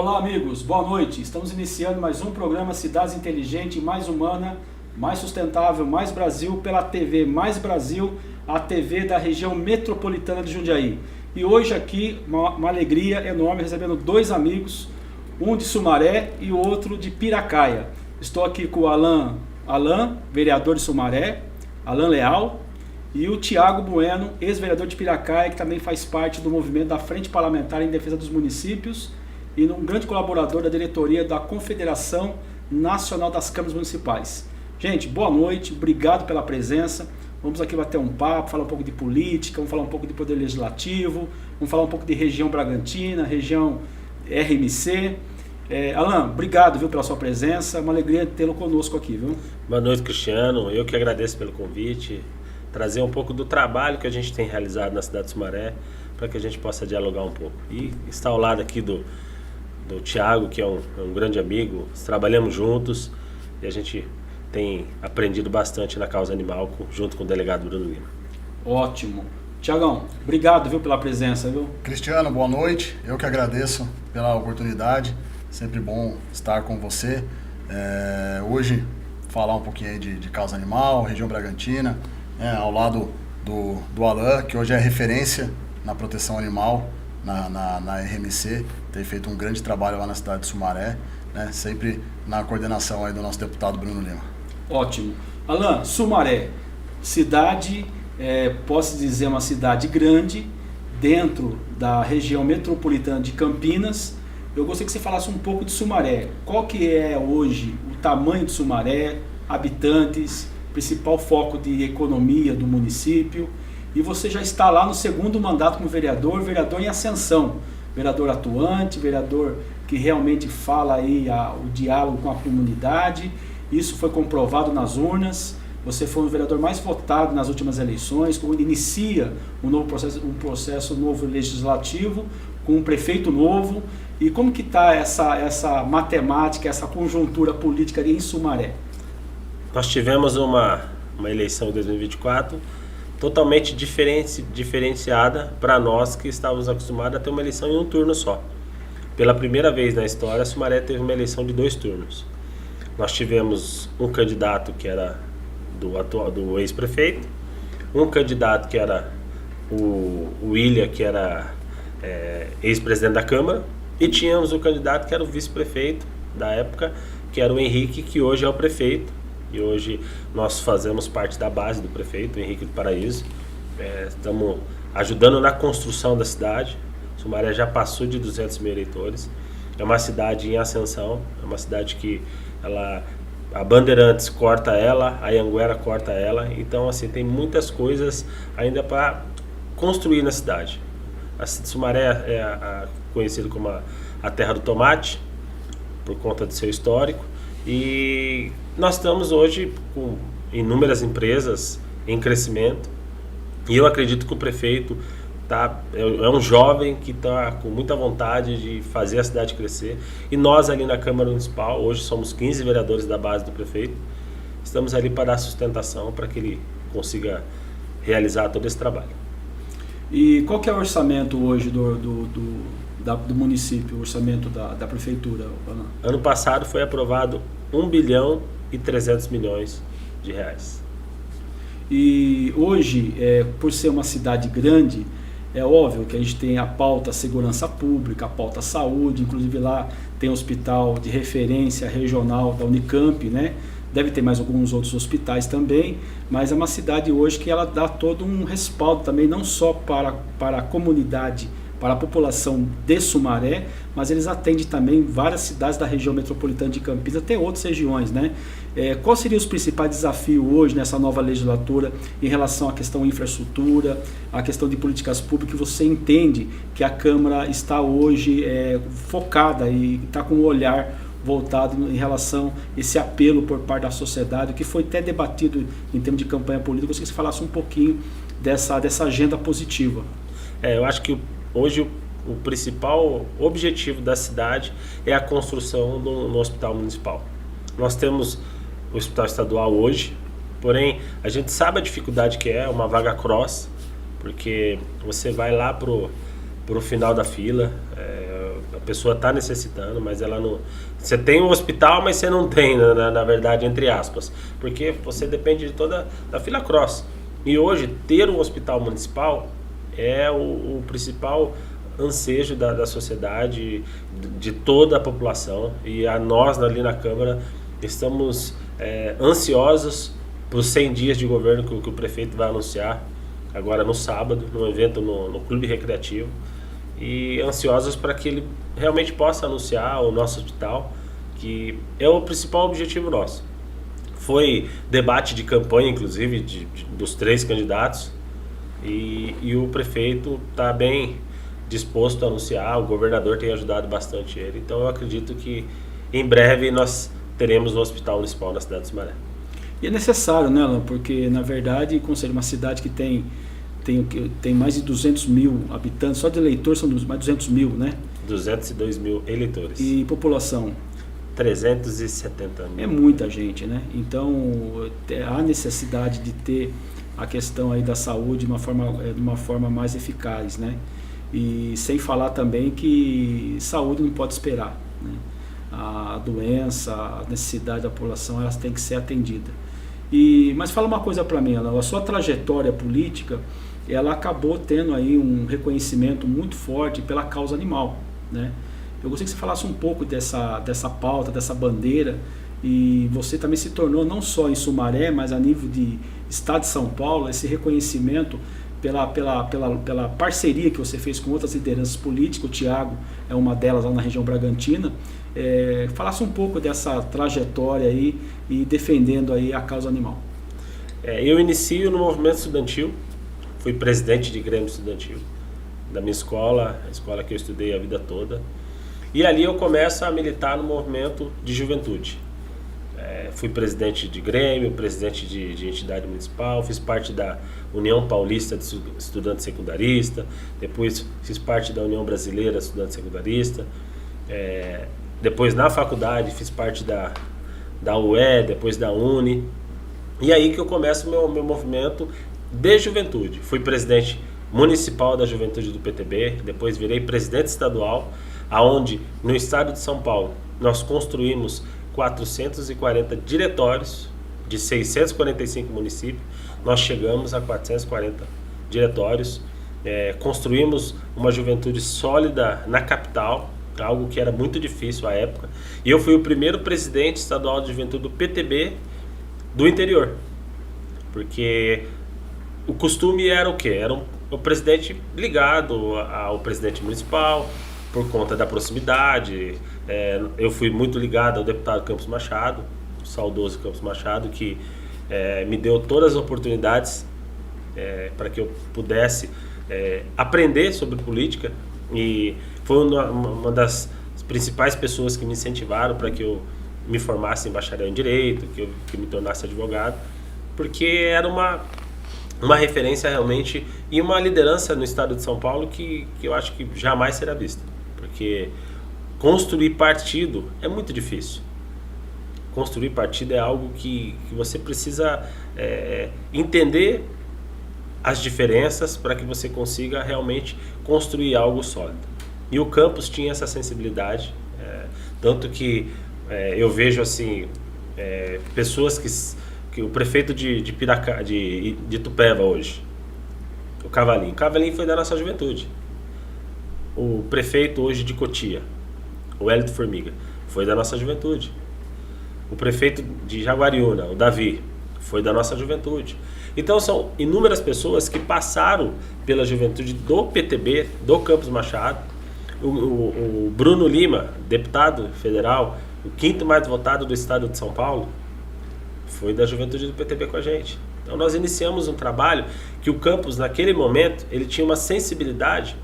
Olá amigos, boa noite. Estamos iniciando mais um programa Cidades Inteligente, mais humana, mais sustentável, mais Brasil, pela TV Mais Brasil, a TV da região metropolitana de Jundiaí. E hoje aqui, uma alegria enorme, recebendo dois amigos, um de Sumaré e o outro de Piracaia. Estou aqui com o Alan, vereador de Sumaré, Alan Leal, e o Tiago Bueno, ex-vereador de Piracaia, que também faz parte do movimento da Frente Parlamentar em Defesa dos Municípios e um grande colaborador da diretoria da Confederação Nacional das Câmaras Municipais. Gente, boa noite, obrigado pela presença. Vamos aqui bater um papo, falar um pouco de política, vamos falar um pouco de poder legislativo, vamos falar um pouco de região Bragantina, região RMC. Alan, obrigado, viu, pela sua presença, uma alegria tê-lo conosco aqui, viu? Boa noite, Cristiano, eu que agradeço pelo convite, trazer um pouco do trabalho que a gente tem realizado na cidade de Sumaré, para que a gente possa dialogar um pouco. E está ao lado aqui do Tiago, que é um grande amigo, trabalhamos juntos e a gente tem aprendido bastante na causa animal junto com o delegado Bruno Lima. Ótimo. Tiagão, obrigado, viu, pela presença, viu? Cristiano, boa noite. Eu que agradeço pela oportunidade. Sempre bom estar com você. Hoje, falar um pouquinho aí de causa animal, região Bragantina, ao lado do Alan, que hoje é referência na proteção animal na RMC. Tem feito um grande trabalho lá na cidade de Sumaré, né? Sempre na coordenação aí do nosso deputado Bruno Lima. Ótimo. Alan, Sumaré, cidade, posso dizer, uma cidade grande, dentro da região metropolitana de Campinas. Eu gostaria que você falasse um pouco de Sumaré. Qual que é hoje o tamanho de Sumaré, habitantes, principal foco de economia do município? E você já está lá no segundo mandato como vereador em ascensão. Vereador atuante, vereador que realmente fala aí o diálogo com a comunidade. Isso foi comprovado nas urnas. Você foi o vereador mais votado nas últimas eleições, quando inicia um processo novo legislativo, com um prefeito novo. E como que está essa matemática, essa conjuntura política ali em Sumaré? Nós tivemos uma eleição em 2024 totalmente diferenciada para nós que estávamos acostumados a ter uma eleição em um turno só. Pela primeira vez na história, Sumaré teve uma eleição de 2 turnos. Nós tivemos um candidato que era do ex-prefeito, um candidato que era o William, que era ex-presidente da Câmara, e tínhamos o candidato que era o vice-prefeito da época, que era o Henrique, que hoje é o prefeito. E hoje nós fazemos parte da base do prefeito, Henrique do Paraíso. Estamos ajudando na construção da cidade. Sumaré já passou de 200 mil eleitores. É uma cidade em ascensão, é uma cidade que a Bandeirantes corta ela, a Anhanguera corta ela. Então, assim, tem muitas coisas ainda para construir na cidade. A Sumaré é conhecida como a terra do tomate, por conta do seu histórico. E nós estamos hoje com inúmeras empresas em crescimento, e eu acredito que o prefeito é um jovem que está com muita vontade de fazer a cidade crescer, e nós ali na Câmara Municipal, hoje somos 15 vereadores da base do prefeito, estamos ali para dar sustentação para que ele consiga realizar todo esse trabalho. E qual que é o orçamento hoje do município, o orçamento da prefeitura? Ano passado foi aprovado 1 bilhão e 300 milhões de reais. E hoje, por ser uma cidade grande, é óbvio que a gente tem a pauta segurança pública, a pauta saúde, inclusive lá tem hospital de referência regional da Unicamp, né? Deve ter mais alguns outros hospitais também, mas é uma cidade hoje que ela dá todo um respaldo também, não só para a comunidade, para a população de Sumaré, mas eles atendem também várias cidades da região metropolitana de Campinas, até outras regiões, né? Quais seriam os principais desafios hoje nessa nova legislatura em relação à questão infraestrutura, à questão de políticas públicas, que você entende que a Câmara está hoje focada e está com o olhar voltado em relação a esse apelo por parte da sociedade, que foi até debatido em termos de campanha política? Eu gostaria que você falasse um pouquinho dessa agenda positiva. Eu acho que hoje o principal objetivo da cidade é a construção no hospital municipal. Nós temos o hospital estadual hoje, porém a gente sabe a dificuldade que é uma vaga cross, porque você vai lá pro final da fila, pessoa está necessitando, mas ela não... Você tem um hospital, mas você não tem, na verdade, entre aspas. Porque você depende de toda da fila cross. E hoje, ter um hospital municipal é o principal ansejo da sociedade, de toda a população. E nós, ali na Câmara, estamos ansiosos para os 100 dias de governo que o prefeito vai anunciar, agora no sábado, num evento no Clube Recreativo. E ansiosos para que ele realmente possa anunciar o nosso hospital, que é o principal objetivo nosso. Foi debate de campanha, inclusive, dos 3 candidatos, e o prefeito está bem disposto a anunciar, o governador tem ajudado bastante ele, então eu acredito que em breve nós teremos um hospital municipal na cidade de Sumaré. E é necessário, né, Alan? Porque, na verdade, Conselho, uma cidade que tem mais de 200 mil habitantes, só de eleitores são mais de 200 mil, né? 202 mil eleitores. E população? 370 mil. É muita gente, né? Então, há necessidade de ter a questão aí da saúde de uma forma mais eficaz, né? E sem falar também que saúde não pode esperar, né? A doença, a necessidade da população, elas têm que ser atendidas. Mas fala uma coisa para mim, Alan, a sua trajetória política, ela acabou tendo aí um reconhecimento muito forte pela causa animal, né? Eu gostaria que você falasse um pouco dessa pauta, dessa bandeira, e você também se tornou não só em Sumaré, mas a nível de Estado de São Paulo, esse reconhecimento pela parceria que você fez com outras lideranças políticas. O Thiago é uma delas lá na região Bragantina. Falasse um pouco dessa trajetória aí e defendendo aí a causa animal. Eu inicio no movimento estudantil, fui presidente de grêmio estudantil da minha escola, a escola que eu estudei a vida toda, e ali eu começo a militar no movimento de juventude. Fui presidente de grêmio, presidente de entidade municipal, fiz parte da União Paulista de Estudantes Secundaristas, depois fiz parte da União Brasileira de Estudantes Secundaristas, depois na faculdade fiz parte da UE, depois da Uni, e aí que eu começo o meu movimento de juventude. Fui presidente municipal da juventude do PTB, depois virei presidente estadual, aonde no estado de São Paulo nós construímos 440 diretórios de 645 municípios, nós chegamos a 440 diretórios, construímos uma juventude sólida na capital, algo que era muito difícil à época, e eu fui o primeiro presidente estadual de juventude do PTB do interior, porque o costume era o quê? Era o presidente ligado ao presidente municipal, por conta da proximidade. Eu fui muito ligado ao deputado Campos Machado, o saudoso Campos Machado, que me deu todas as oportunidades para que eu pudesse aprender sobre política, e foi uma das principais pessoas que me incentivaram para que eu me formasse em bacharel em Direito, que eu me tornasse advogado, porque era uma referência realmente e uma liderança no estado de São Paulo que eu acho que jamais será vista, porque construir partido é muito difícil. Construir partido é algo que você precisa entender as diferenças para que você consiga realmente construir algo sólido. E o Campos tinha essa sensibilidade, tanto que eu vejo assim pessoas que o prefeito de Itupeva hoje, o Cavalinho foi da nossa juventude. O prefeito hoje de Cotia, o Hélito Formiga, foi da nossa juventude. O prefeito de Jaguariúna, o Davi, foi da nossa juventude. Então são inúmeras pessoas que passaram pela juventude do PTB, do Campos Machado. O Bruno Lima, deputado federal, o 5º mais votado do estado de São Paulo, foi da juventude do PTB com a gente. Então nós iniciamos um trabalho que o Campos, naquele momento, ele tinha uma sensibilidade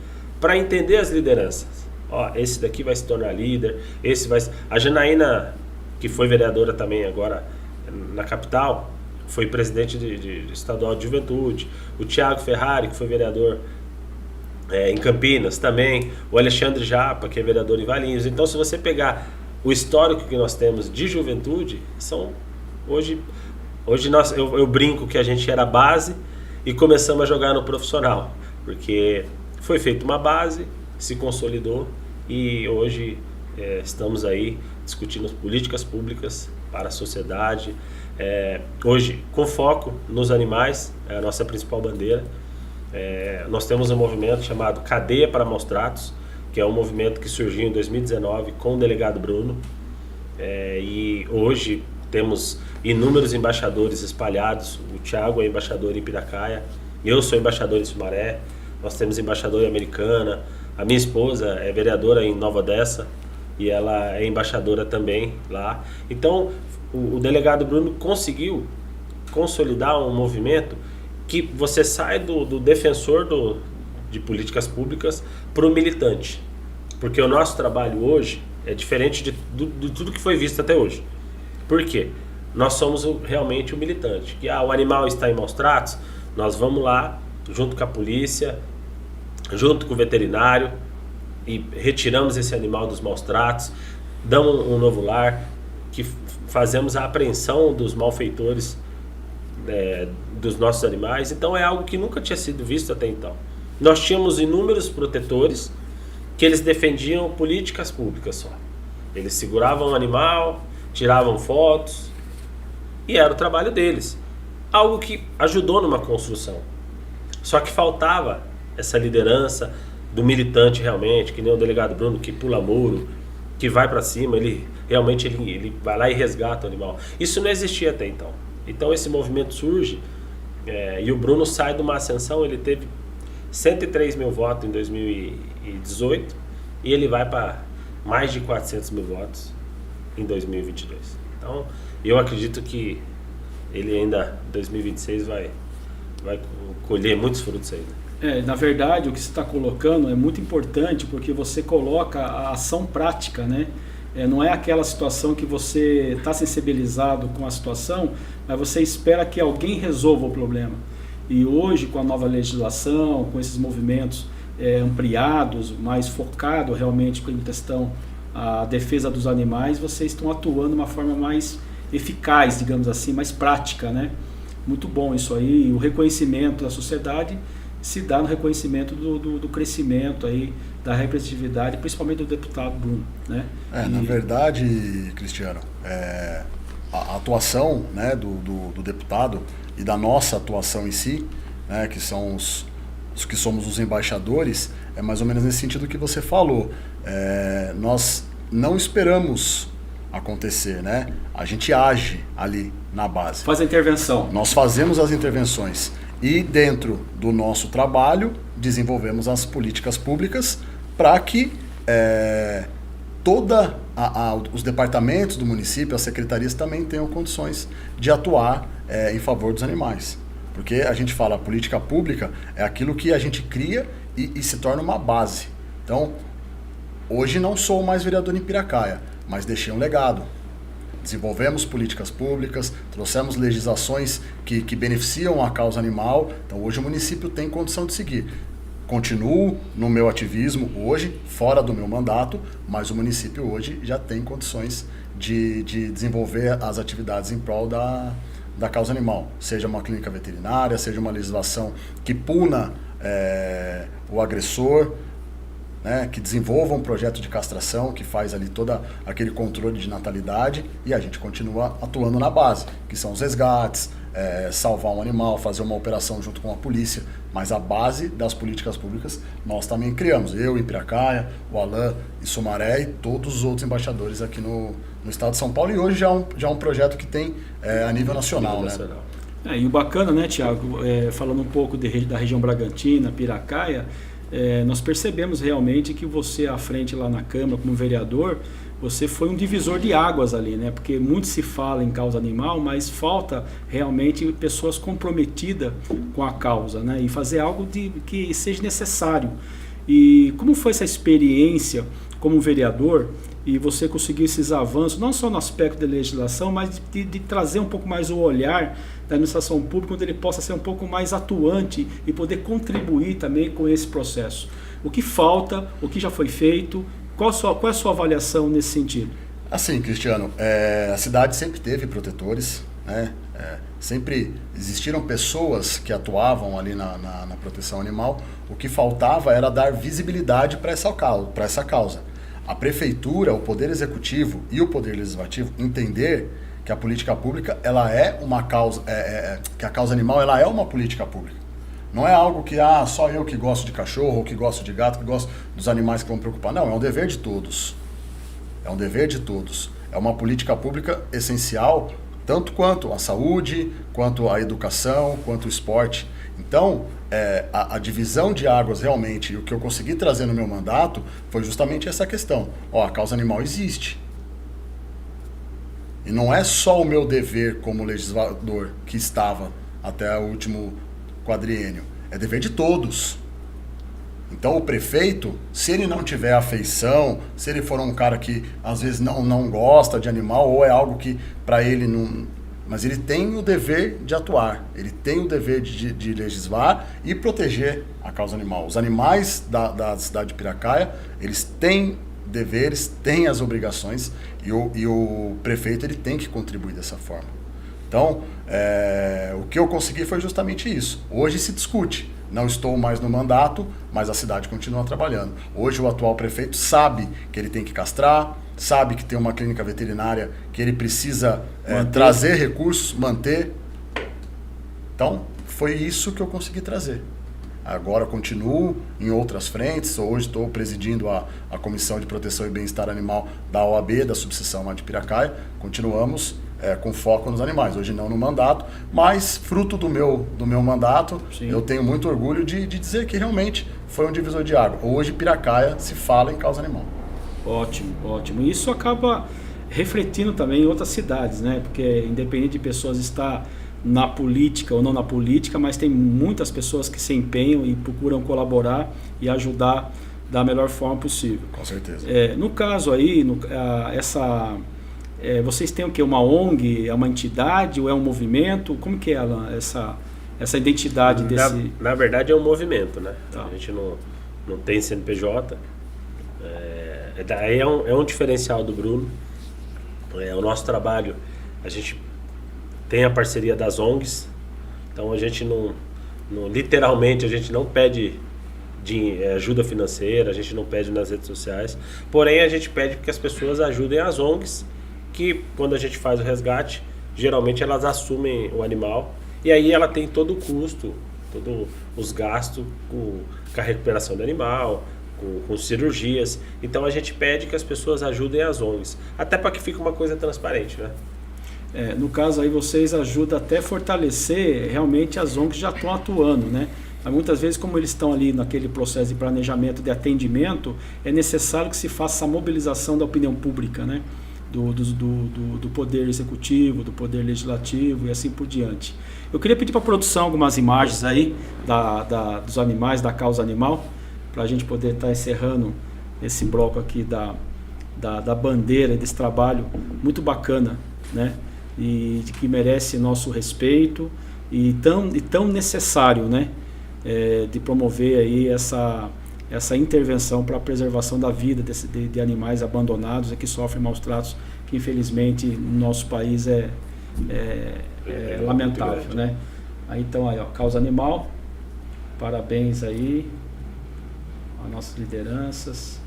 para entender as lideranças. Esse daqui vai se tornar líder, a Janaína, que foi vereadora também agora na capital, foi presidente de estadual de juventude. O Thiago Ferrari, que foi vereador em Campinas também. O Alexandre Japa, que é vereador em Valinhos. Então, se você pegar o histórico que nós temos de juventude, hoje eu brinco que a gente era base e começamos a jogar no profissional, porque foi feita uma base, se consolidou e hoje estamos aí discutindo políticas públicas para a sociedade, hoje com foco nos animais, é a nossa principal bandeira. Nós temos um movimento chamado Cadeia para Maus Tratos, que é um movimento que surgiu em 2019 com o delegado Bruno, e hoje temos inúmeros embaixadores espalhados. O Thiago é embaixador em Piracaia, eu sou embaixador em Sumaré, nós temos embaixador em Americana, a minha esposa é vereadora em Nova Odessa e ela é embaixadora também lá. Então o delegado Bruno conseguiu consolidar um movimento que você sai do defensor de políticas públicas para o militante, porque o nosso trabalho hoje é diferente de tudo que foi visto até hoje. Por quê? Nós somos realmente o militante, que o animal está em maus tratos, nós vamos lá junto com a polícia, junto com o veterinário, e retiramos esse animal dos maus tratos, damos um novo lar, que fazemos a apreensão dos malfeitores dos nossos animais. Então é algo que nunca tinha sido visto até então. Nós tínhamos inúmeros protetores que eles defendiam políticas públicas só. Eles seguravam o animal, tiravam fotos, e era o trabalho deles. Algo que ajudou numa construção. Só que faltava essa liderança do militante realmente, que nem o delegado Bruno, que pula muro, que vai para cima, ele realmente ele vai lá e resgata o animal. Isso não existia até então. Então esse movimento surge, e o Bruno sai de uma ascensão. Ele teve 103 mil votos em 2018 e ele vai para mais de 400 mil votos em 2022. Então eu acredito que ele ainda em 2026 vai colher muitos frutos ainda. Na verdade, o que você está colocando é muito importante, porque você coloca a ação prática, né? Não é aquela situação que você está sensibilizado com a situação, mas você espera que alguém resolva o problema. E hoje, com a nova legislação, com esses movimentos ampliados, mais focados realmente em questão a defesa dos animais, vocês estão atuando de uma forma mais eficaz, digamos assim, mais prática, né? Muito bom isso aí. E o reconhecimento da sociedade se dá no reconhecimento do crescimento aí, da representatividade, principalmente do deputado Bruno, né? Na verdade, Cristiano, a atuação, né, do deputado e da nossa atuação em si, né, que são os que somos os embaixadores, é mais ou menos nesse sentido que você falou. Nós não esperamos acontecer, né? A gente age ali na base. Faz a intervenção. Nós fazemos as intervenções e dentro do nosso trabalho desenvolvemos as políticas públicas para que os departamentos do município, as secretarias também tenham condições de atuar em favor dos animais. Porque a gente fala, a política pública é aquilo que a gente cria e se torna uma base. Então, hoje não sou mais vereador em Piracaia, mas deixei um legado. Desenvolvemos políticas públicas, trouxemos legislações que beneficiam a causa animal. Então hoje o município tem condição de seguir. Continuo no meu ativismo hoje, fora do meu mandato, mas o município hoje já tem condições de desenvolver as atividades em prol da causa animal. Seja uma clínica veterinária, seja uma legislação que puna o agressor, né, que desenvolva um projeto de castração, que faz ali todo aquele controle de natalidade, e a gente continua atuando na base, que são os resgates, salvar um animal, fazer uma operação junto com a polícia, mas a base das políticas públicas nós também criamos, eu em Piracaia, o Alain em Sumaré e todos os outros embaixadores aqui no estado de São Paulo, e hoje já é um projeto que tem a nível nacional. Né? E o bacana, né, Thiago, falando um pouco da região Bragantina, Piracaia, nós percebemos realmente que você à frente lá na Câmara como vereador, você foi um divisor de águas ali, né? Porque muito se fala em causa animal, mas falta realmente pessoas comprometidas com a causa, né? E fazer algo que seja necessário. E como foi essa experiência como vereador e você conseguiu esses avanços, não só no aspecto da legislação, mas de trazer um pouco mais o olhar da administração pública, onde ele possa ser um pouco mais atuante e poder contribuir também com esse processo. O que falta, o que já foi feito, qual é a sua avaliação nesse sentido? Assim, Cristiano, a cidade sempre teve protetores, né? Sempre existiram pessoas que atuavam ali na proteção animal. O que faltava era dar visibilidade para essa causa. a prefeitura, o poder executivo e o poder legislativo entender que a política pública ela é uma causa, que a causa animal ela é uma política pública. Não é algo que só eu que gosto de cachorro, ou que gosto de gato, que gosto dos animais que vão me preocupar. Não, é um dever de todos. É um dever de todos. É uma política pública essencial, tanto quanto a saúde, quanto a educação, quanto o esporte. Então, a divisão de águas realmente, o que eu consegui trazer no meu mandato, foi justamente essa questão. A causa animal existe. E não é só o meu dever como legislador que estava até o último quadriênio. É dever de todos. Então o prefeito, se ele não tiver afeição, se ele for um cara que às vezes não gosta de animal, ou é algo que para ele não... Mas ele tem o dever de atuar, ele tem o dever de legislar e proteger a causa animal. Os animais da cidade de Piracaia, eles têm deveres, têm as obrigações e o prefeito ele tem que contribuir dessa forma. Então, o que eu consegui foi justamente isso. Hoje se discute. Não estou mais no mandato, mas a cidade continua trabalhando. Hoje o atual prefeito sabe que ele tem que castrar, sabe que tem uma clínica veterinária que ele precisa trazer recursos, manter. Então, foi isso que eu consegui trazer. Agora continuo em outras frentes. Hoje estou presidindo a Comissão de Proteção e Bem-Estar Animal da OAB, da subseção lá de Piracaia. Continuamos com foco nos animais. Hoje não no mandato, mas fruto do meu mandato, sim, eu tenho muito orgulho de dizer que realmente foi um divisor de água. Hoje Piracaia se fala em causa animal. Ótimo, ótimo. E isso acaba refletindo também em outras cidades, né? Porque independente de pessoas estar na política ou não na política, mas tem muitas pessoas que se empenham e procuram colaborar e ajudar da melhor forma possível. Com certeza. No caso aí, vocês têm o quê? Uma ONG? É uma entidade ou é um movimento? Como que é, Alan, essa identidade desse... Na verdade é um movimento, né? Tá. A gente não tem CNPJ. Daí é um diferencial do Bruno. O nosso trabalho, a gente tem a parceria das ONGs. Então a gente literalmente, a gente não pede ajuda financeira, a gente não pede nas redes sociais. Porém, a gente pede que as pessoas ajudem as ONGs, que quando a gente faz o resgate, geralmente elas assumem o animal e aí ela tem todo o custo, todos os gastos com a recuperação do animal, com cirurgias. Então a gente pede que as pessoas ajudem as ONGs, até para que fique uma coisa transparente, né? No caso aí vocês ajudam até fortalecer realmente as ONGs que já estão atuando, né? Mas muitas vezes, como eles estão ali naquele processo de planejamento, de atendimento, é necessário que se faça a mobilização da opinião pública, né? Do poder executivo, do poder legislativo e assim por diante. Eu queria pedir para a produção algumas imagens aí dos animais, da causa animal, para a gente poder estar encerrando esse bloco aqui da bandeira, desse trabalho muito bacana, né? E que merece nosso respeito e tão necessário, né? De promover aí essa intervenção para a preservação da vida de animais abandonados e que sofrem maus tratos, que infelizmente no nosso país é lamentável, né? Aí, então, causa animal, parabéns aí às nossas lideranças.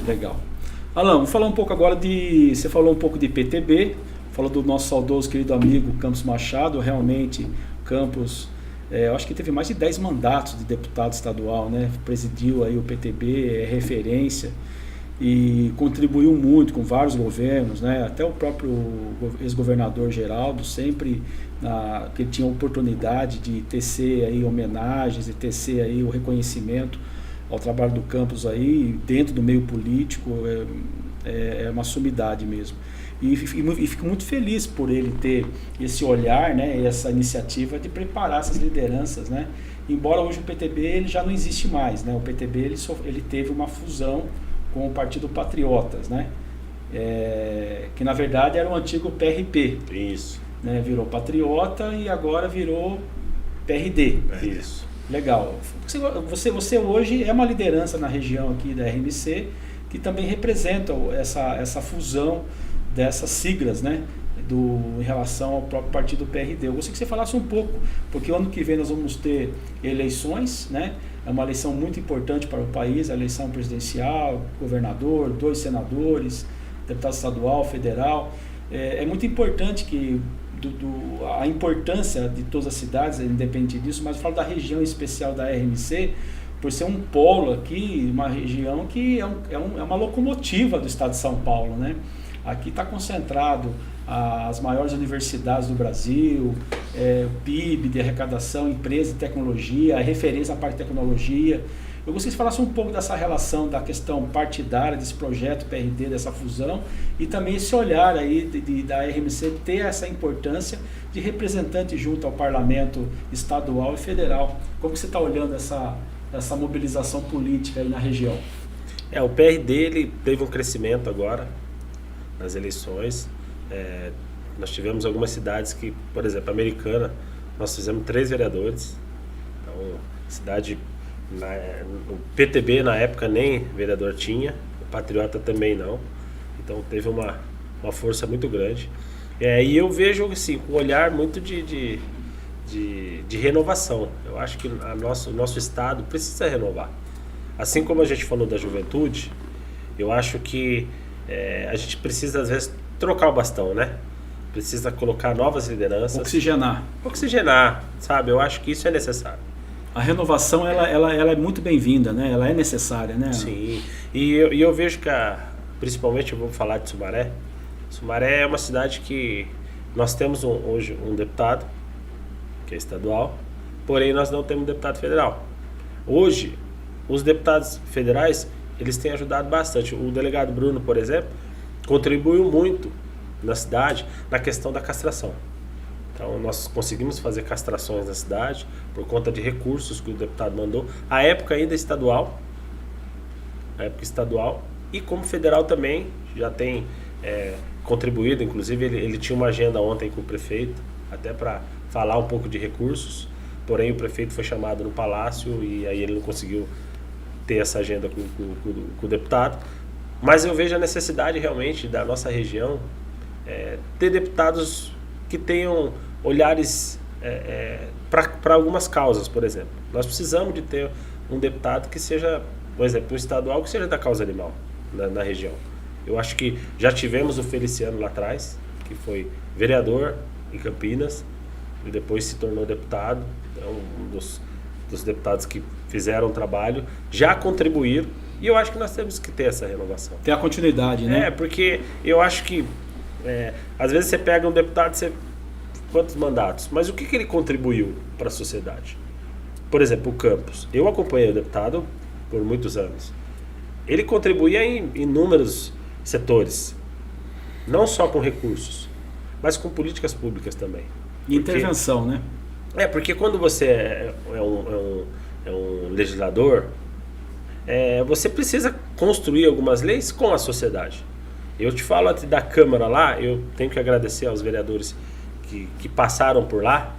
Legal. Alan, vamos falar um pouco agora você falou um pouco de PTB, falou do nosso saudoso querido amigo Campos Machado. Realmente, Campos, eu acho que teve mais de 10 mandatos de deputado estadual, né? Presidiu aí o PTB, é referência e contribuiu muito com vários governos, né? Até o próprio ex-governador Geraldo sempre que tinha oportunidade de tecer aí homenagens e tecer aí o reconhecimento ao trabalho do Campos aí dentro do meio político. É uma sumidade mesmo. E fico muito feliz por ele ter esse olhar, né, essa iniciativa de preparar essas lideranças, né? Embora hoje o PTB ele já não existe mais, né? O PTB ele teve uma fusão com o Partido Patriotas, né? Que na verdade era o antigo PRP. Isso. Né? Virou Patriota e agora virou PRD. Isso. Legal. Você hoje é uma liderança na região aqui da RMC que também representa essa fusão dessas siglas, né? Em relação ao próprio partido PRD. Eu gostaria que você falasse um pouco, porque o ano que vem nós vamos ter eleições, né? É uma eleição muito importante para o país, a eleição presidencial, governador, 2 senadores, deputado estadual, federal. É muito importante que a importância de todas as cidades, independente disso, mas eu falo da região especial da RMC, por ser um polo aqui, uma região que é uma locomotiva do estado de São Paulo, né? Aqui está concentrado as maiores universidades do Brasil, o PIB de arrecadação, empresa de tecnologia, a referência à parte de tecnologia. Eu gostaria que você falasse um pouco dessa relação, da questão partidária, desse projeto PRD, dessa fusão, e também esse olhar aí da RMC ter essa importância de representante junto ao parlamento estadual e federal. Como que você está olhando essa mobilização política aí na região? O PRD ele teve um crescimento agora nas eleições. Nós tivemos algumas cidades que, por exemplo, Americana, nós fizemos 3 vereadores. Então, cidade, o PTB na época nem vereador tinha, o Patriota também não. Então teve uma força muito grande. E eu vejo assim, um olhar muito de renovação. Eu acho que o nosso estado precisa renovar. Assim como a gente falou da juventude, eu acho que a gente precisa às vezes trocar o bastão, né? Precisa colocar novas lideranças. Oxigenar, sabe? Eu acho que isso é necessário. A renovação, ela é muito bem-vinda, né? Ela é necessária, né? Sim. E eu vejo que, principalmente, eu vou falar de Sumaré. Sumaré é uma cidade que nós temos hoje um deputado, que é estadual, porém nós não temos deputado federal. Hoje, os deputados federais, eles têm ajudado bastante. O delegado Bruno, por exemplo, contribuiu muito na cidade na questão da castração. Então, nós conseguimos fazer castrações na cidade por conta de recursos que o deputado mandou. A época ainda estadual, e como federal também já tem contribuído. Inclusive, ele tinha uma agenda ontem com o prefeito, até para falar um pouco de recursos. Porém, o prefeito foi chamado no palácio e aí ele não conseguiu ter essa agenda com o deputado. Mas eu vejo a necessidade realmente da nossa região ter deputados que tenham olhares para algumas causas, por exemplo. Nós precisamos de ter um deputado que seja, por exemplo, um estadual que seja da causa animal na região. Eu acho que já tivemos o Feliciano lá atrás, que foi vereador em Campinas e depois se tornou deputado. É um dos deputados que fizeram o trabalho, já contribuíram, e eu acho que nós temos que ter essa renovação. Ter a continuidade, né? Porque eu acho que às vezes você pega um deputado, quantos mandatos? Mas o que ele contribuiu para a sociedade? Por exemplo, o Campos. Eu acompanhei o deputado por muitos anos. Ele contribuía em inúmeros setores, não só com recursos, mas com políticas públicas também. E intervenção, né? Porque quando você é um legislador, você precisa construir algumas leis com a sociedade. Eu te falo da Câmara lá, eu tenho que agradecer aos vereadores que passaram por lá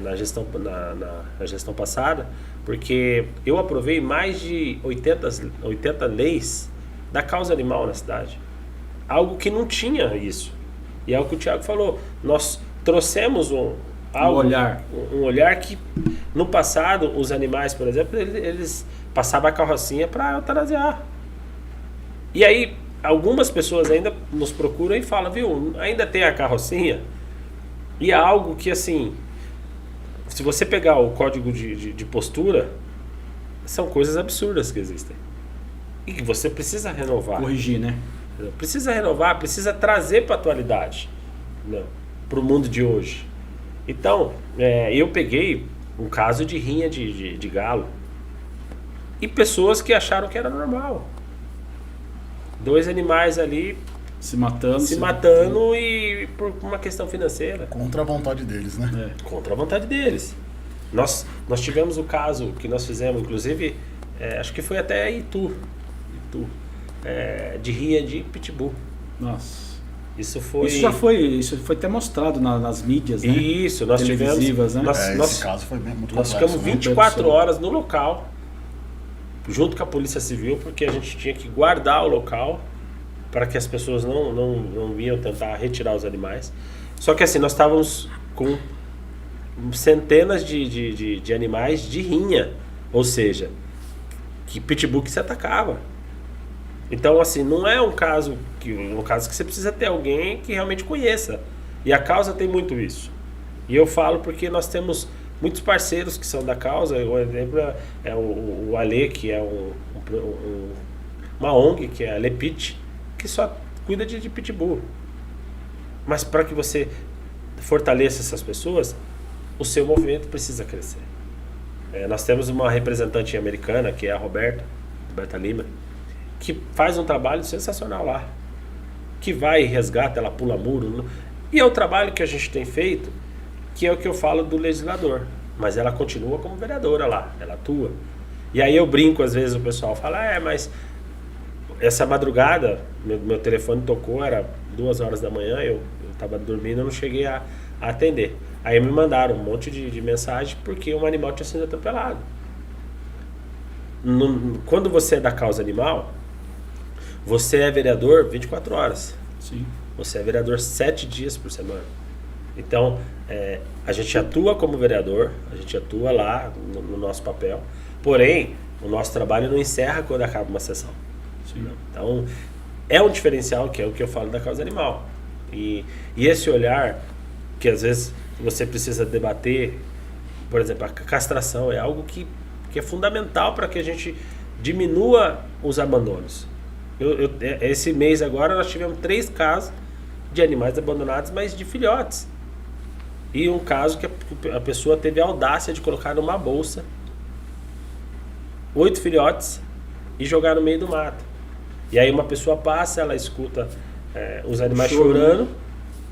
na gestão passada, porque eu aprovei mais de 80 leis da causa animal na cidade. Algo que não tinha isso. E é o que o Thiago falou, nós trouxemos um olhar que no passado os animais, por exemplo, eles passavam a carrocinha para eutanasiar. E aí algumas pessoas ainda nos procuram e falam, viu, ainda tem a carrocinha? E é algo que, assim, se você pegar o código de postura, são coisas absurdas que existem. E que você precisa renovar. Corrigir, né? Precisa renovar, precisa trazer para a atualidade, para o mundo de hoje. Então, eu peguei um caso de rinha de galo e pessoas que acharam que era normal. 2 animais ali se matando e por uma questão financeira. Contra a vontade deles, né? Contra a vontade deles. Nós tivemos o caso que nós fizemos, inclusive, acho que foi até Itu, de rinha de pitbull. Nossa. Isso foi até mostrado nas mídias, né? Isso, nós tivemos, né? Esse caso foi muito nós complexo, ficamos 24 horas no local, junto com a Polícia Civil, porque a gente tinha que guardar o local para que as pessoas não iam tentar retirar os animais. Só que assim, nós estávamos com centenas de animais de rinha, ou seja, que pitbull que se atacava. Então assim, não é um caso que você precisa ter alguém que realmente conheça. E a causa tem muito isso. E eu falo porque nós temos muitos parceiros que são da causa. O exemplo é o Ale, que é uma ONG, que é a Lepit, que só cuida de pitbull. Mas para que você fortaleça essas pessoas, o seu movimento precisa crescer. Nós temos uma representante americana, que é a Roberta Lima, que faz um trabalho sensacional lá, que vai e resgata, ela pula muro. E é o trabalho que a gente tem feito, que é o que eu falo do legislador. Mas ela continua como vereadora lá, ela atua. E aí eu brinco, às vezes o pessoal fala, mas essa madrugada, meu telefone tocou, era 2 horas da manhã, eu estava dormindo, eu não cheguei a atender. Aí me mandaram um monte de mensagem porque um animal tinha sido atropelado. Quando você é da causa animal, você é vereador 24 horas. Sim. Você é vereador 7 dias por semana. Então, a gente atua como vereador, a gente atua lá no nosso papel, porém, o nosso trabalho não encerra quando acaba uma sessão. Sim. Então, é um diferencial, que é o que eu falo da causa animal. E esse olhar, que às vezes você precisa debater, por exemplo, a castração é algo que é fundamental para que a gente diminua os abandonos. Esse mês agora nós tivemos 3 casos de animais abandonados, mas de filhotes. E um caso que a pessoa teve a audácia de colocar numa bolsa 8 filhotes e jogar no meio do mato. E aí uma pessoa passa, ela escuta os animais chorando,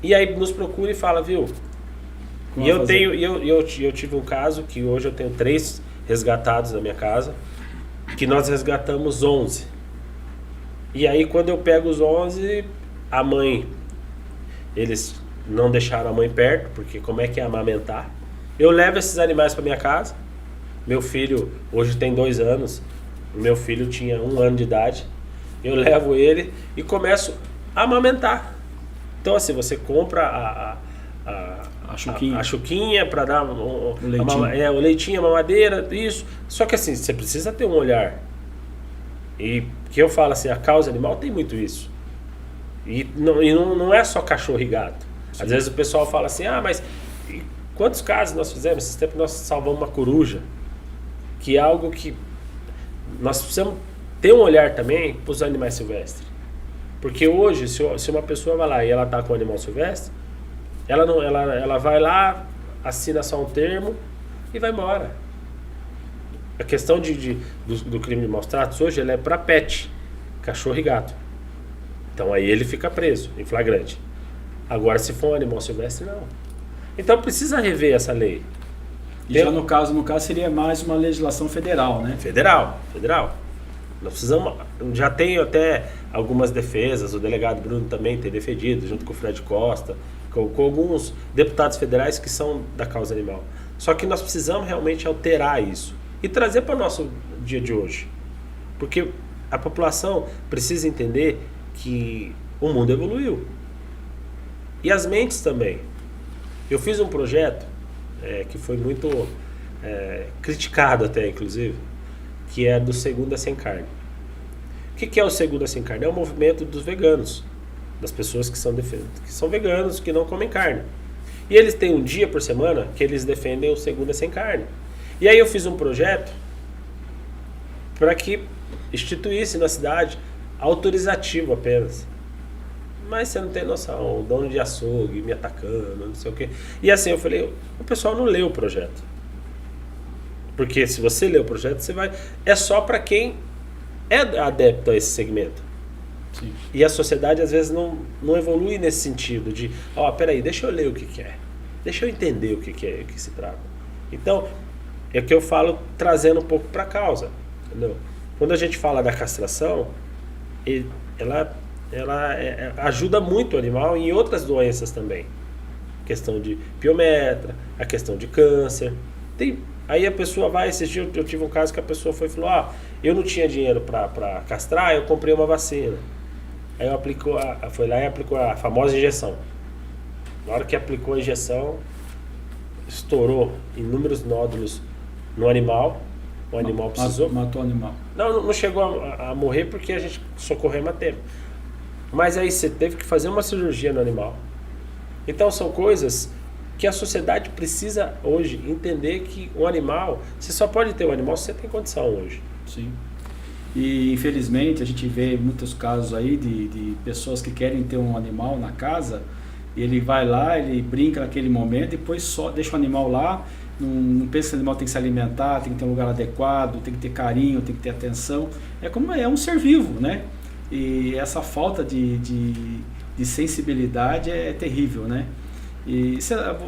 e aí nos procura e fala, viu? E eu tive um caso que hoje eu tenho 3 resgatados na minha casa, que nós resgatamos 11. E aí quando eu pego os 11, a mãe, eles não deixaram a mãe perto, porque como é que é amamentar? Eu levo esses animais para minha casa. Meu filho hoje tem 2 anos, o meu filho tinha 1 ano de idade. Eu levo ele e começo a amamentar. Então assim, você compra a chuquinha para dar o leitinho, a mamadeira, isso. Só que assim, você precisa ter um olhar. E que eu falo assim, a causa animal tem muito isso. E não é só cachorro e gato. Sim. Às vezes o pessoal fala assim, mas quantos casos nós fizemos? Esse tempo nós salvamos uma coruja, que é algo que nós precisamos ter um olhar também para os animais silvestres. Porque hoje, se uma pessoa vai lá e ela está com um animal silvestre, ela vai lá, assina só um termo e vai embora. A questão do crime de maus tratos hoje é para pet, cachorro e gato. Então aí ele fica preso, em flagrante. Agora, se for um animal silvestre, não. Então precisa rever essa lei. E já no caso seria mais uma legislação federal, né? Federal. Nós precisamos, já tenho até algumas defesas, o delegado Bruno também tem defendido, junto com o Fred Costa, com alguns deputados federais que são da causa animal. Só que nós precisamos realmente alterar isso e trazer para o nosso dia de hoje. Porque a população precisa entender que o mundo evoluiu. E as mentes também. Eu fiz um projeto que foi muito criticado até, inclusive, que é do Segunda Sem Carne. O que é o Segunda Sem Carne? É o movimento dos veganos, das pessoas que são veganos, que não comem carne. E eles têm um dia por semana que eles defendem o Segunda Sem Carne. E aí eu fiz um projeto para que instituísse na cidade autorizativo apenas. Mas você não tem noção, o dono de açougue me atacando, não sei o quê. E assim, eu falei, o pessoal não leu o projeto. Porque se você lê o projeto, você vai... É só para quem é adepto a esse segmento. Sim. E a sociedade, às vezes, não evolui nesse sentido de... peraí, deixa eu ler o que é. Deixa eu entender o que é, o que se trata. Então, é o que eu falo, trazendo um pouco para a causa. Entendeu? Quando a gente fala da castração, ela ajuda muito o animal em outras doenças também. A questão de piometra, a questão de câncer. Aí a pessoa vai, esses dias eu tive um caso que a pessoa foi e falou, eu não tinha dinheiro para castrar, eu comprei uma vacina. Aí foi lá e aplicou a famosa injeção. Na hora que aplicou a injeção, estourou inúmeros nódulos no animal. O animal precisou. Matou o animal. Não chegou a morrer porque a gente socorreu a tempo. Mas aí você teve que fazer uma cirurgia no animal. Então são coisas que a sociedade precisa hoje entender que o animal, você só pode ter um animal se você tem condição hoje. Sim. E infelizmente a gente vê muitos casos aí de pessoas que querem ter um animal na casa, e ele vai lá, ele brinca naquele momento, depois só deixa o animal lá, não pensa que o animal tem que se alimentar, tem que ter um lugar adequado, tem que ter carinho, tem que ter atenção. É um ser vivo, né? E essa falta de sensibilidade é terrível, né? E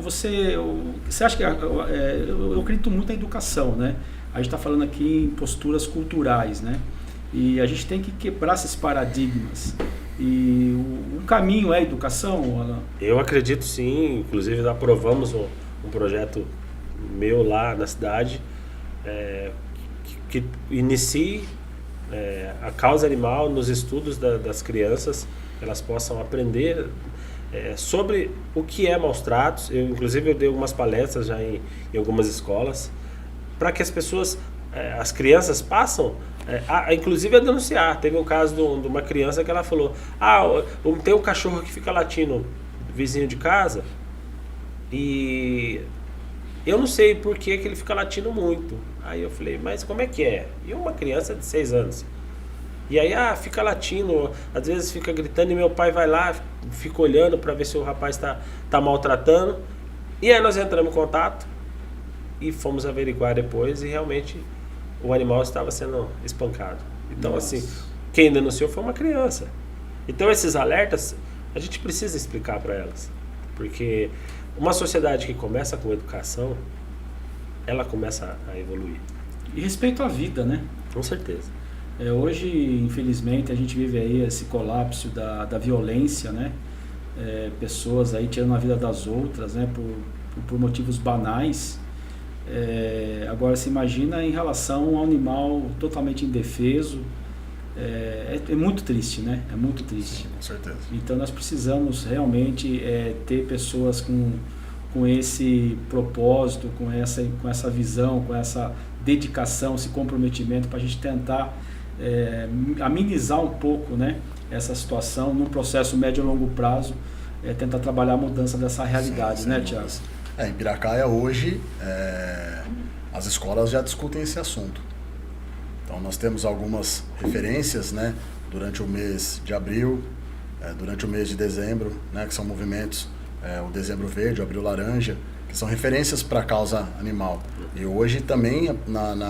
você acha que eu acredito muito na educação, né? A gente está falando aqui em posturas culturais, né? E a gente tem que quebrar esses paradigmas. E o caminho é a educação, Alan? Eu acredito sim, inclusive aprovamos um projeto meu lá na cidade que inicie a causa animal nos estudos das crianças, que elas possam aprender sobre o que é maus tratos. Inclusive eu dei algumas palestras já em algumas escolas, para que as pessoas, as crianças passam, inclusive a denunciar. Teve um caso de uma criança que ela falou, tem um cachorro que fica latindo vizinho de casa, e eu não sei por que ele fica latindo muito. Aí eu falei, mas como é que é? E uma criança de 6 anos. E aí, fica latindo, às vezes fica gritando, e meu pai vai lá, fica olhando para ver se o rapaz tá maltratando. E aí nós entramos em contato e fomos averiguar depois, e realmente o animal estava sendo espancado. Então, Nossa. assim, quem denunciou foi uma criança. Então esses alertas a gente precisa explicar para elas, porque uma sociedade que começa com educação, ela começa a evoluir. E respeito à vida, né? Com certeza. Hoje, infelizmente, a gente vive aí esse colapso da violência, né? Pessoas aí tirando a vida das outras, né? Por motivos banais. Agora, se imagina em relação a um animal totalmente indefeso. É muito triste, né? É muito triste. Sim, com certeza. Então, nós precisamos realmente ter pessoas com esse propósito, com essa visão, com essa dedicação, esse comprometimento, para a gente tentar amenizar um pouco, né, essa situação num processo médio e longo prazo, tentar trabalhar a mudança dessa realidade, sim, né, Thiago? Em Piracaia hoje as escolas já discutem esse assunto. Então nós temos algumas referências, né, durante o mês de abril, durante o mês de dezembro, né, que são movimentos, o Dezembro Verde, o Abril Laranja, que são referências para a causa animal. E hoje também,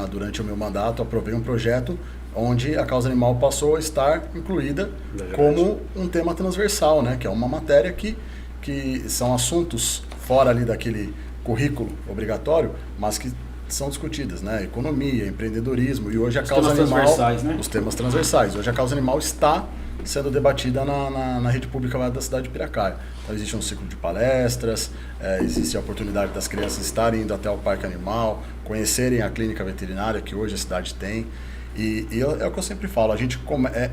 durante o meu mandato, aprovei um projeto onde a causa animal passou a estar incluída como um tema transversal, né? Que é uma matéria que são assuntos fora ali daquele currículo obrigatório, mas que são discutidas, né? Economia, empreendedorismo, e hoje a causa animal, né? Os temas transversais. Hoje a causa animal está sendo debatida na rede pública da cidade de Piracaia. Então existe um ciclo de palestras, existe a oportunidade das crianças estarem indo até o parque animal, conhecerem a clínica veterinária que hoje a cidade tem. E é o que eu sempre falo, a gente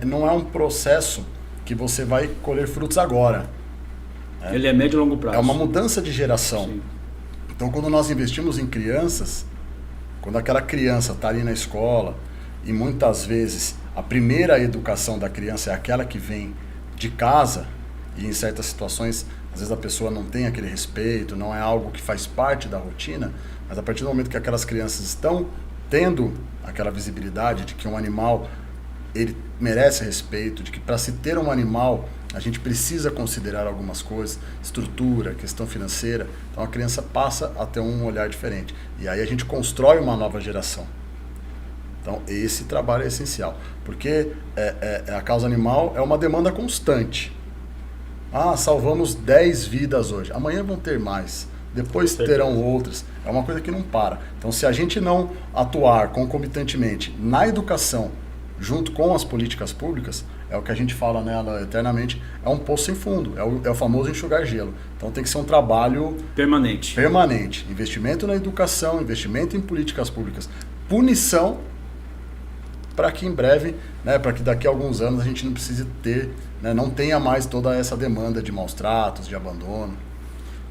não é um processo que você vai colher frutos agora. Ele é médio e longo prazo. É uma mudança de geração. Sim. Então quando nós investimos em crianças, quando aquela criança está ali na escola, e muitas vezes a primeira educação da criança é aquela que vem de casa, e em certas situações, às vezes a pessoa não tem aquele respeito, não é algo que faz parte da rotina, mas a partir do momento que aquelas crianças estão tendo aquela visibilidade de que um animal ele merece respeito, de que para se ter um animal a gente precisa considerar algumas coisas, estrutura, questão financeira, então a criança passa a ter um olhar diferente. E aí a gente constrói uma nova geração. Então esse trabalho é essencial, porque a causa animal é uma demanda constante. Salvamos 10 vidas hoje, amanhã vão ter mais, depois terão outras, é uma coisa que não para. Então se a gente não atuar concomitantemente na educação, junto com as políticas públicas, é o que a gente fala nela eternamente, é um poço sem fundo, é o famoso enxugar gelo. Então tem que ser um trabalho permanente. Investimento na educação, investimento em políticas públicas, punição, para que em breve, né, para que daqui a alguns anos a gente não precise ter né, não tenha mais toda essa demanda de maus tratos, de abandono.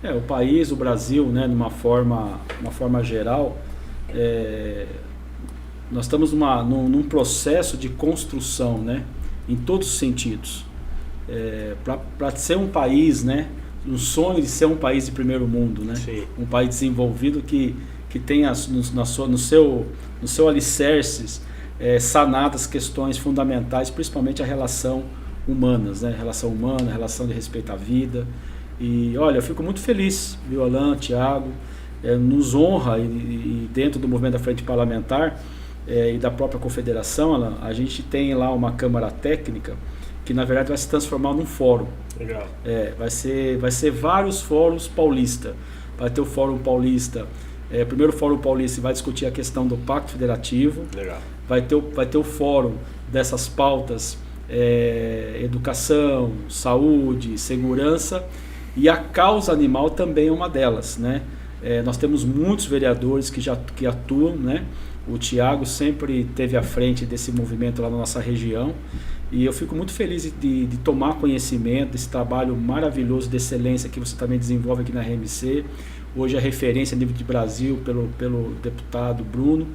O país, o Brasil, né, de uma forma geral, nós estamos num processo de construção, né, em todos os sentidos. Para ser um país, né, um sonho de ser um país de primeiro mundo, né, um país desenvolvido que tenha no seu alicerces sanadas questões fundamentais, principalmente a relação humanas, né, relação humana, relação de respeito à vida. E olha, eu fico muito feliz, viu, Alan, Thiago, nos honra e dentro do movimento da Frente Parlamentar e da própria Confederação, Alan, a gente tem lá uma Câmara Técnica que na verdade vai se transformar num fórum. Legal. Vai ser vários fóruns paulistas. Vai ter o Fórum Paulista, primeiro Fórum Paulista vai discutir a questão do Pacto Federativo. Legal. Vai ter o fórum dessas pautas, educação, saúde, segurança. E a causa animal também é uma delas, né? Nós temos muitos vereadores que atuam, né? O Thiago sempre esteve à frente desse movimento lá na nossa região e eu fico muito feliz de tomar conhecimento desse trabalho maravilhoso de excelência que você também desenvolve aqui na RMC. Hoje é referência a nível de Brasil pelo deputado Bruno.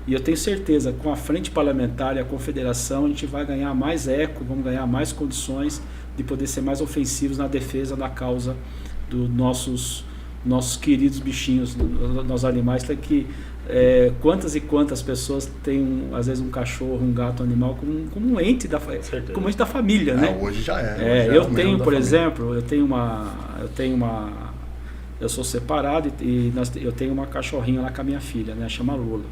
E eu tenho certeza, com a Frente Parlamentar e a Confederação, a gente vai ganhar mais eco, vamos ganhar mais condições de poder ser mais ofensivos na defesa da causa dos nossos queridos bichinhos, nossos animais, que quantas e quantas pessoas têm às vezes um cachorro, um gato, um animal como um ente da família, né? Hoje já eu tenho, por exemplo, eu sou separado e eu tenho uma cachorrinha lá com a minha filha, né? Chama Lula.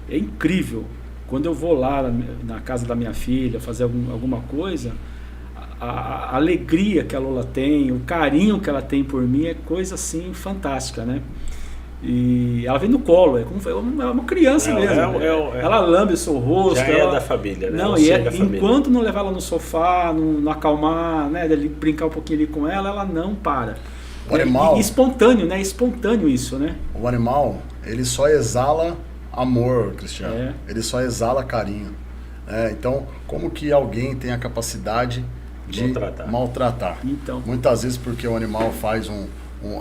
É incrível, quando eu vou lá na casa da minha filha fazer alguma coisa, a alegria que a Lola tem, o carinho que ela tem por mim é coisa assim fantástica, né? E ela vem no colo, é uma criança mesmo. Ela lambe o seu rosto. Já da família, né? Não, enquanto não levar ela no sofá, não acalmar, né? Brincar um pouquinho ali com ela não para. O animal, espontâneo, né? Espontâneo isso, né? O animal, ele só exala amor, Cristiano. Ele só exala carinho. Então, como que alguém tem a capacidade de maltratar? Então. Muitas vezes porque o animal faz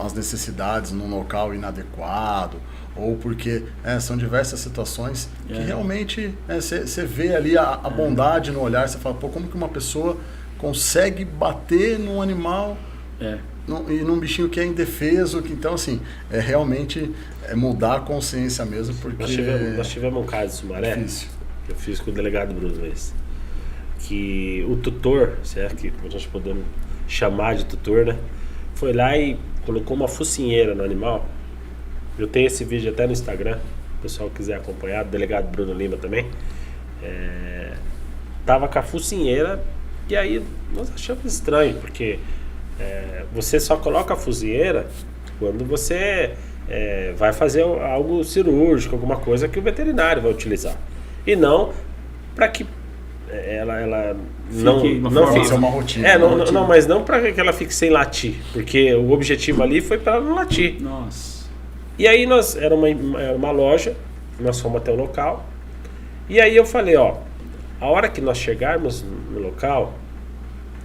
as necessidades num local inadequado, ou porque são diversas situações que realmente você vê ali a bondade no olhar, você fala, pô, como que uma pessoa consegue bater num animal e num bichinho que é indefeso, então assim, realmente mudar a consciência mesmo, porque... Nós tivemos um caso de Sumaré, que eu fiz com o delegado Bruno Reis, que o tutor, certo? Que a gente podemos chamar de tutor, né? Foi lá e colocou uma focinheira no animal. Eu tenho esse vídeo até no Instagram, se o pessoal quiser acompanhar, o delegado Bruno Lima também. Tava com a focinheira e aí nós achamos estranho, porque você só coloca a focinheira quando você vai fazer algo cirúrgico, alguma coisa que o veterinário vai utilizar. E não para que ela não fique uma rotina. Não, mas não para que ela fique sem latir, porque o objetivo ali foi para ela não latir. Nossa. E aí era uma loja, nós fomos até o local. E aí eu falei, a hora que nós chegarmos no local,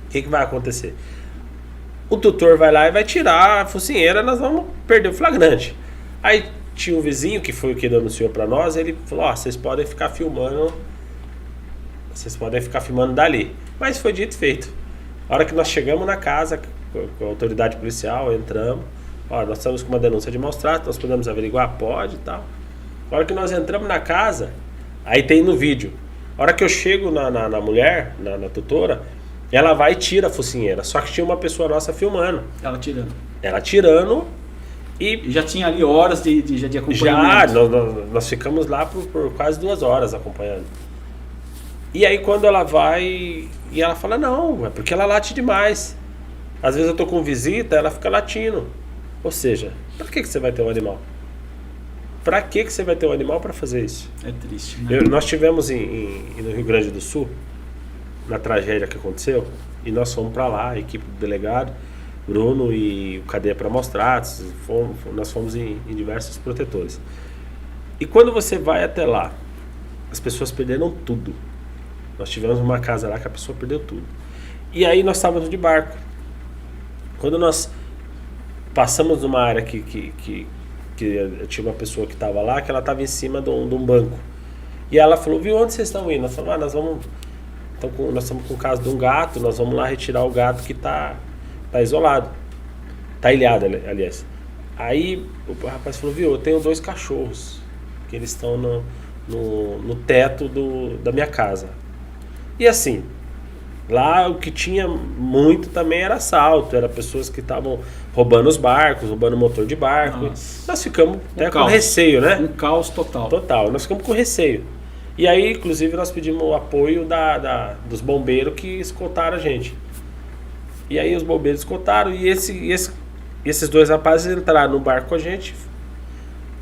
o que vai acontecer? O tutor vai lá e vai tirar a focinheira, nós vamos perder o flagrante. Aí tinha um vizinho que foi o que denunciou para nós, ele falou, vocês podem ficar filmando dali. Mas foi dito e feito. A hora que nós chegamos na casa, com a autoridade policial, entramos, nós estamos com uma denúncia de maus tratos, nós podemos averiguar? Pode e tal. A hora que nós entramos na casa, aí tem no vídeo, a hora que eu chego na mulher, na tutora, ela vai e tira a focinheira, só que tinha uma pessoa nossa filmando. Ela tirando e já tinha ali horas de acompanhamento. Nós ficamos lá por quase 2 horas acompanhando. E aí quando ela vai e ela fala, não, é porque ela late demais. Às vezes eu tô com visita, ela fica latindo. Ou seja, pra que você vai ter um animal? Pra que você vai ter um animal para fazer isso? É triste, né? Nós tivemos no Rio Grande do Sul, na tragédia que aconteceu, e nós fomos para lá, a equipe do delegado, Bruno e o Cadeia para Maus Tratos, nós fomos em diversos protetores. E quando você vai até lá, as pessoas perderam tudo. Nós tivemos uma casa lá que a pessoa perdeu tudo. E aí nós estávamos de barco. Quando nós passamos numa área que tinha uma pessoa que estava lá, que ela estava em cima de um banco. E ela falou, viu, onde vocês estão indo? Nós falamos, nós estamos com o caso de um gato, nós vamos lá retirar o gato que tá isolado. Tá ilhado, aliás. Aí o rapaz falou, viu, eu tenho 2 cachorros, que eles estão no teto da minha casa. E assim, lá o que tinha muito também era assalto, era pessoas que estavam roubando os barcos, roubando o motor de barco. Nossa. Nós ficamos até com caos. receio, né? Um caos total. Total, nós ficamos com receio. E aí, inclusive, nós pedimos o apoio dos bombeiros que escoltaram a gente. E aí os bombeiros escoltaram e esses 2 rapazes entraram no barco com a gente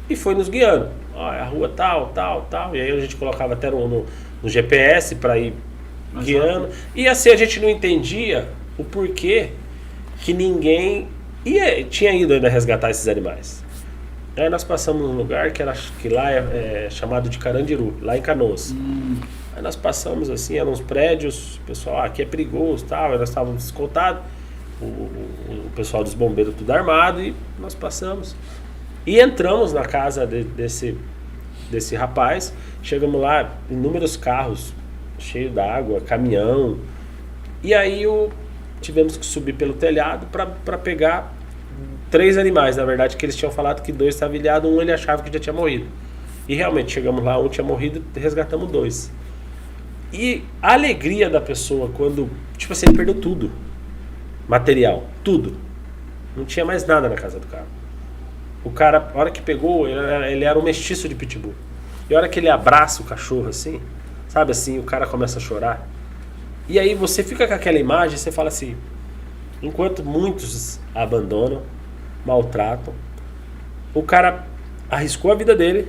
e foi nos guiando. Ó, a rua tal. E aí a gente colocava até no GPS para ir guiando. E assim a gente não entendia o porquê que ninguém tinha ido ainda resgatar esses animais. Aí nós passamos num lugar que lá é chamado de Carandiru, lá em Canoas. Aí nós passamos assim, eram uns prédios, o pessoal, aqui é perigoso e tal, aí nós estávamos escoltados, o pessoal dos bombeiros tudo armado, e nós passamos. E entramos na casa desse rapaz, chegamos lá, inúmeros carros, cheio d'água, caminhão, e aí tivemos que subir pelo telhado para pegar 3 animais, na verdade, que eles tinham falado que 2 estavam ilhados, um ele achava que já tinha morrido. E realmente, chegamos lá, um tinha morrido e resgatamos 2. E a alegria da pessoa quando, tipo assim, ele perdeu tudo. Material, tudo. Não tinha mais nada na casa do cara. O cara, a hora que pegou, ele era um mestiço de pitbull. E a hora que ele abraça o cachorro assim, sabe assim, o cara começa a chorar. E aí você fica com aquela imagem, você fala assim, enquanto muitos abandonam, maltratam, o cara arriscou a vida dele,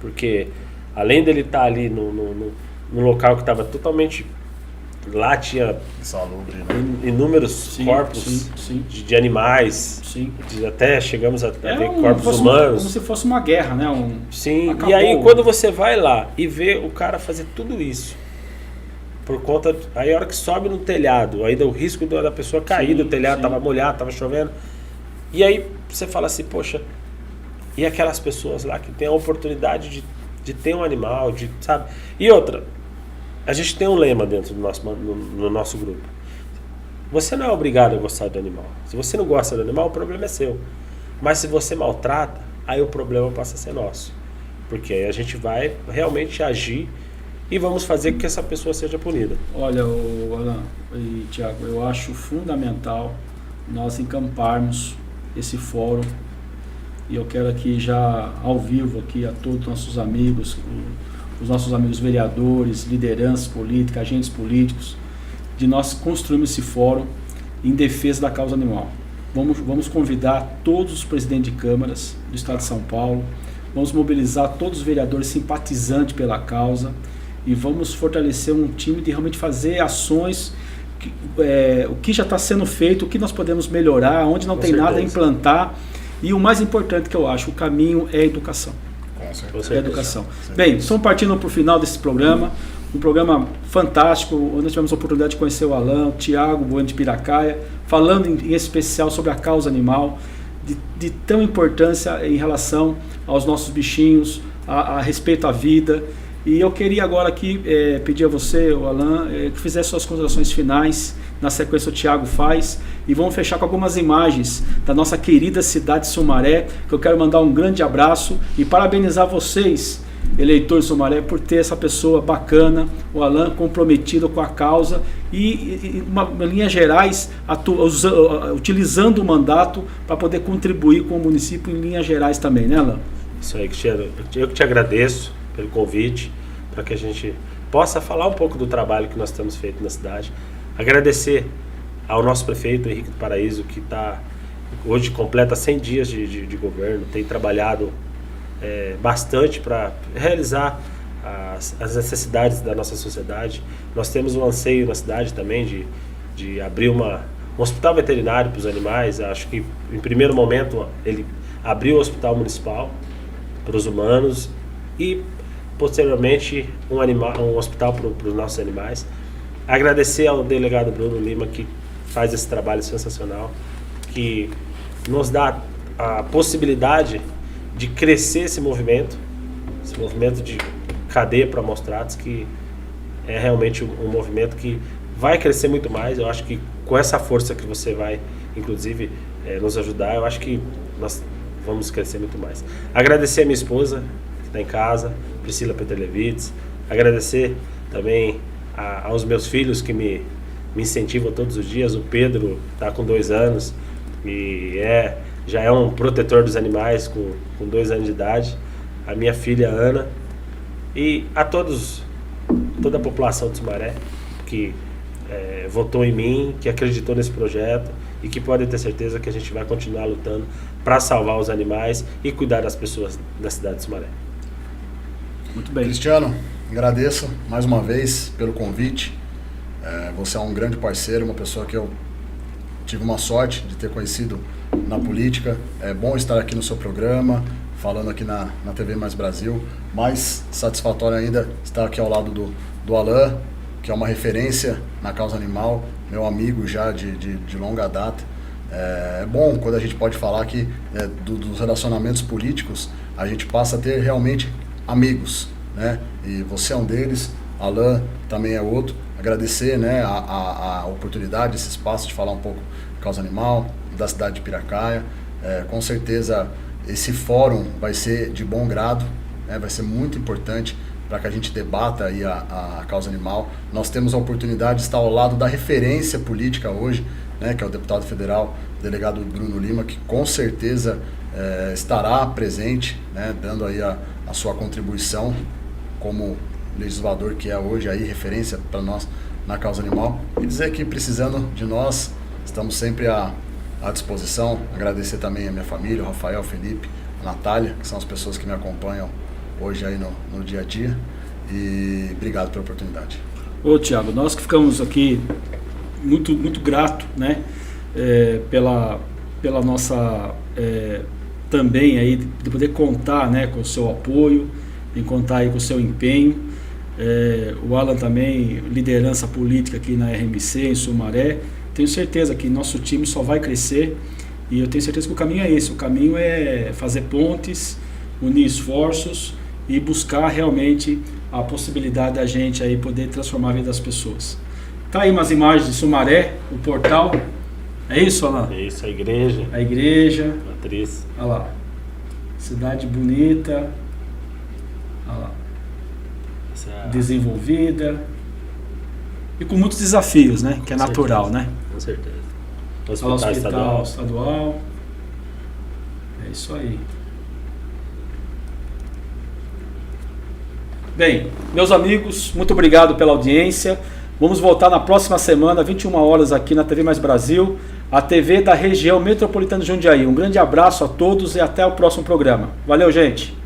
porque além dele estar ali no local que estava totalmente, lá tinha Insalubre, né? inúmeros corpos de animais, até chegamos a ver corpos humanos. Como se fosse uma guerra, né? Sim, Acabou. e aí quando você vai lá e vê o cara fazer tudo isso, por conta, aí a hora que sobe no telhado, ainda o risco da pessoa cair do telhado, estava molhado, estava chovendo, e aí você fala assim, poxa, e aquelas pessoas lá que têm a oportunidade de ter um animal, sabe? E outra, a gente tem um lema dentro no nosso grupo. Você não é obrigado a gostar do animal. Se você não gosta do animal, o problema é seu. Mas se você maltrata, aí o problema passa a ser nosso. Porque aí a gente vai realmente agir e vamos fazer com que essa pessoa seja punida. Olha, Alan e Thiago, eu acho fundamental nós encamparmos esse fórum, e eu quero aqui já ao vivo aqui a todos os nossos amigos, os nossos amigos vereadores, lideranças políticas, agentes políticos, de nós construirmos esse fórum em defesa da causa animal. Vamos convidar todos os presidentes de câmaras do estado de São Paulo, vamos mobilizar todos os vereadores simpatizantes pela causa e vamos fortalecer um time de realmente fazer ações, o que já está sendo feito, o que nós podemos melhorar, onde não tem nada a implantar. E o mais importante que eu acho, o caminho é a educação. Com certeza. É a educação. Bem, estamos partindo para o final desse programa, um programa fantástico, onde nós tivemos a oportunidade de conhecer o Alan, o Thiago Bueno de Piracaia, falando em especial sobre a causa animal, de tão importância em relação aos nossos bichinhos, a respeito à vida. E eu queria agora aqui pedir a você, o Alan, que fizesse suas considerações finais. Na sequência o Thiago faz, e vamos fechar com algumas imagens da nossa querida cidade de Sumaré, que eu quero mandar um grande abraço e parabenizar vocês, eleitores de Sumaré, por ter essa pessoa bacana, o Alan, comprometido com a causa e em linhas gerais, utilizando o mandato para poder contribuir com o município em linhas gerais também, né, Alan? Isso aí, Cristiano. Eu que te agradeço pelo convite, para que a gente possa falar um pouco do trabalho que nós temos feito na cidade. Agradecer ao nosso prefeito, Henrique do Paraíso, que hoje completa 100 dias de governo, tem trabalhado bastante para realizar as necessidades da nossa sociedade. Nós temos um anseio na cidade também de abrir um hospital veterinário para os animais. Acho que em primeiro momento ele abriu o hospital municipal para os humanos e posteriormente um hospital para os nossos animais. Agradecer ao delegado Bruno Lima, que faz esse trabalho sensacional, que nos dá a possibilidade de crescer esse movimento de cadeia para maus tratos, que é realmente um movimento que vai crescer muito mais. Eu acho que com essa força que você vai, inclusive, nos ajudar, eu acho que nós vamos crescer muito mais. Agradecer a minha esposa, que está em casa, Priscila Petrelevitz. Agradecer também aos meus filhos que me incentivam todos os dias. O Pedro está com 2 anos e já é um protetor dos animais com 2 anos de idade. A minha filha Ana e a toda a população de Sumaré que votou em mim, que acreditou nesse projeto e que pode ter certeza que a gente vai continuar lutando para salvar os animais e cuidar das pessoas da cidade de Sumaré. Muito bem. Cristiano, agradeço mais uma vez pelo convite. Você é um grande parceiro, uma pessoa que eu tive uma sorte de ter conhecido na política. É bom estar aqui no seu programa, falando aqui na TV Mais Brasil. Mais satisfatório ainda estar aqui ao lado do Alain, que é uma referência na causa animal, meu amigo já de longa data. É bom quando a gente pode falar aqui dos relacionamentos políticos, a gente passa a ter realmente amigos, né? E você é um deles, Alain também é outro. Agradecer, né, a oportunidade, esse espaço de falar um pouco de causa animal, da cidade de Piracaia. Com certeza esse fórum vai ser de bom grado, né, vai ser muito importante para que a gente debata aí a causa animal. Nós temos a oportunidade de estar ao lado da referência política hoje, né, que é o deputado federal, delegado Bruno Lima, que com certeza estará presente, né, dando aí a sua contribuição como legislador que é hoje aí referência para nós na causa animal. E dizer que precisando de nós, estamos sempre à disposição. Agradecer também a minha família, o Rafael, o Felipe, a Natália, que são as pessoas que me acompanham hoje aí no dia a dia. E obrigado pela oportunidade. Ô Thiago, nós que ficamos aqui muito, muito grato, né, pela nossa também aí de poder contar, né, com o seu apoio, em contar aí com o seu empenho. O Alan também, liderança política aqui na RMC, em Sumaré. Tenho certeza que nosso time só vai crescer e eu tenho certeza que o caminho é esse. O caminho é fazer pontes, unir esforços e buscar realmente a possibilidade da gente aí poder transformar a vida das pessoas. Tá aí umas imagens de Sumaré, o portal. É isso, Alan? É isso, a igreja. A igreja. Matriz. Olha lá. Cidade bonita. Olha lá. Desenvolvida e com muitos desafios, né? Que é natural, né? Com certeza. Hospital estadual. É isso aí. Bem, meus amigos, muito obrigado pela audiência. Vamos voltar na próxima semana, 21 horas, aqui na TV Mais Brasil, a TV da região metropolitana de Jundiaí. Um grande abraço a todos e até o próximo programa. Valeu, gente!